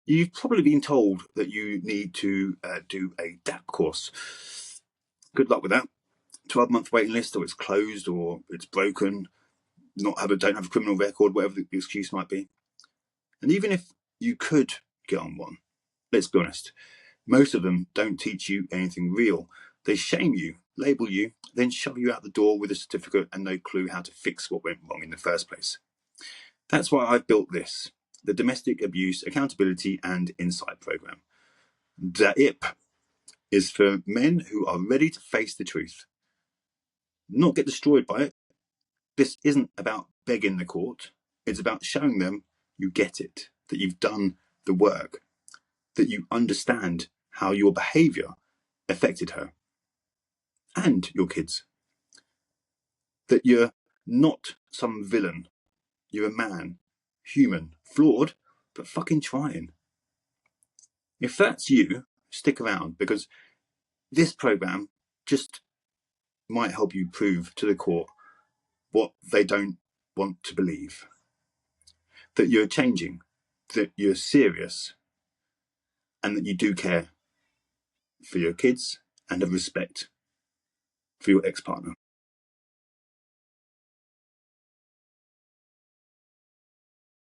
You've probably been told that you need to do a DAAIP course. Good luck with that. 12-month waiting list, or it's closed, or it's broken, don't have a criminal record, whatever the excuse might be. And even if you could get on one, let's be honest, most of them don't teach you anything real. They shame you, label you, then shove you out the door with a certificate and no clue how to fix what went wrong in the first place. That's why I've built this, the Domestic Abuse Accountability and Insight Program. DAAIP is for men who are ready to face the truth, not get destroyed by it. This isn't about begging the court. It's about showing them you get it, that you've done the work, that you understand how your behaviour affected her and your kids, that you're not some villain. You're a man, human, flawed, but fucking trying. If that's you, stick around, because this program just might help you prove to the court what they don't want to believe. That you're changing, that you're serious, and that you do care for your kids and have respect for your ex-partner.